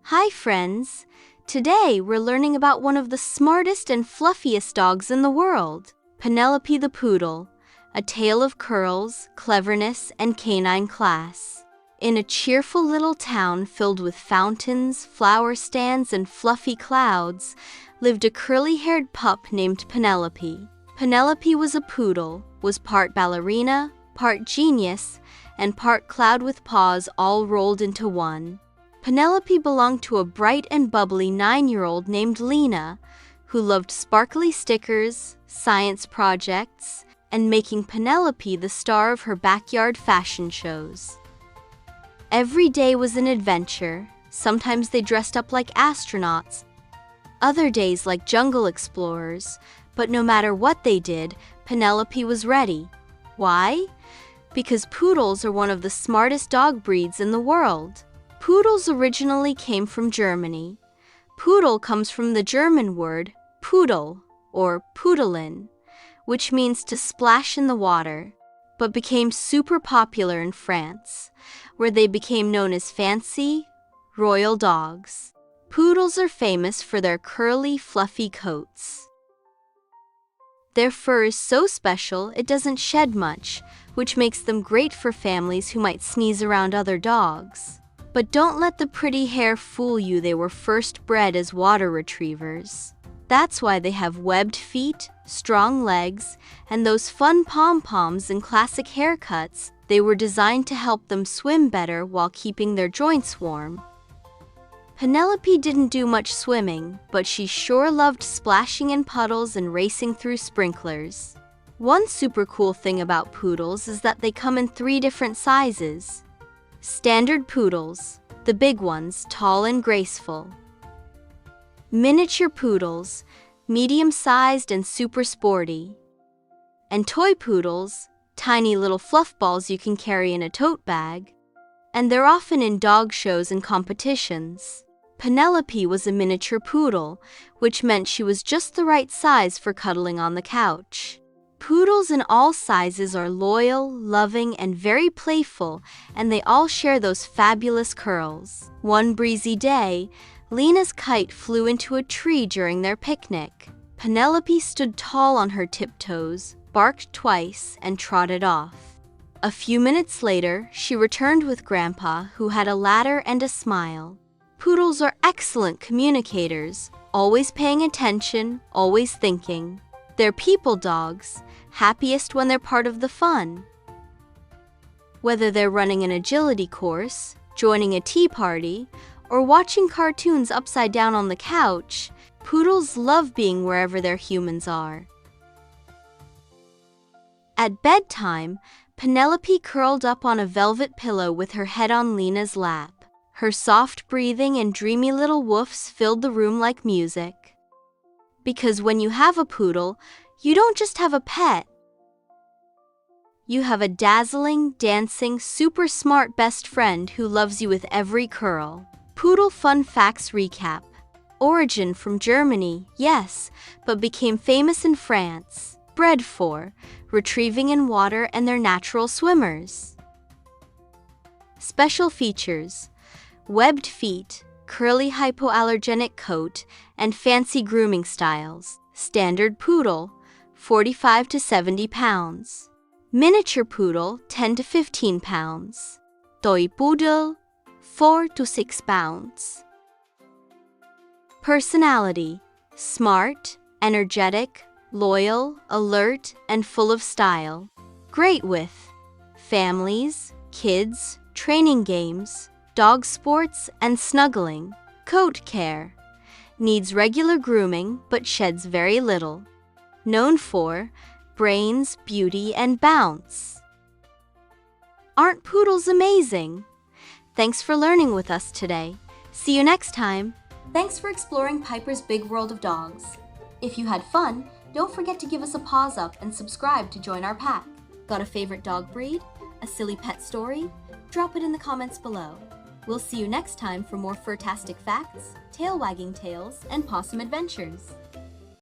Hi friends! Today we're learning about one of the smartest and fluffiest dogs in the world, Penelope the Poodle, a tale of curls, cleverness, and canine class. In a cheerful little town filled with fountains, flower stands, and fluffy clouds, lived a curly-haired pup named Penelope. Penelope was a poodle, was part ballerina, part genius, and part cloud with paws all rolled into one. Penelope belonged to a bright and bubbly 9-year-old named Lena, who loved sparkly stickers, science projects, and making Penelope the star of her backyard fashion shows. Every day was an adventure. Sometimes they dressed up like astronauts, other days like jungle explorers, but no matter what they did, Penelope was ready. Why? Because poodles are one of the smartest dog breeds in the world. Poodles originally came from Germany. Poodle comes from the German word Pudel or Pudeln, which means to splash in the water, but became super popular in France, where they became known as fancy, royal dogs. Poodles are famous for their curly, fluffy coats. Their fur is so special it doesn't shed much, which makes them great for families who might sneeze around other dogs. But don't let the pretty hair fool you. They were first bred as water retrievers. That's why they have webbed feet, strong legs, and those fun pom-poms and classic haircuts. They were designed to help them swim better while keeping their joints warm. Penelope didn't do much swimming, but she sure loved splashing in puddles and racing through sprinklers. One super cool thing about poodles is that they come in 3 different sizes. Standard poodles, the big ones, tall and graceful. Miniature poodles, medium-sized and super sporty. And toy poodles, tiny little fluff balls you can carry in a tote bag. And they're often in dog shows and competitions. Penelope was a miniature poodle, which meant she was just the right size for cuddling on the couch. Poodles in all sizes are loyal, loving, and very playful, and they all share those fabulous curls. One breezy day, Lena's kite flew into a tree during their picnic. Penelope stood tall on her tiptoes, barked twice, and trotted off. A few minutes later, she returned with Grandpa, who had a ladder and a smile. Poodles are excellent communicators, always paying attention, always thinking. They're people dogs, happiest when they're part of the fun. Whether they're running an agility course, joining a tea party, or watching cartoons upside down on the couch, poodles love being wherever their humans are. At bedtime, Penelope curled up on a velvet pillow with her head on Lena's lap. Her soft breathing and dreamy little woofs filled the room like music. Because when you have a poodle, you don't just have a pet. You have a dazzling, dancing, super smart best friend who loves you with every curl. Poodle fun facts recap. Origin from Germany, yes, but became famous in France. Bred for retrieving in water and they're natural swimmers. Special features: webbed feet, curly hypoallergenic coat, and fancy grooming styles. Standard poodle, 45 to 70 pounds. Miniature poodle, 10 to 15 pounds. Toy poodle, 4 to 6 pounds. Personality: smart, energetic, loyal, alert, and full of style. Great with families, kids, training games, dog sports, and snuggling. Coat care: needs regular grooming but sheds very little. Known for brains, beauty, and bounce. Aren't poodles amazing? Thanks for learning with us today. See you next time. Thanks for exploring Piper's big world of dogs. If you had fun, don't forget to give us a paws up and subscribe to join our pack. Got a favorite dog breed? A silly pet story? Drop it in the comments below. We'll see you next time for more fur-tastic facts, tail-wagging tales, and possum adventures.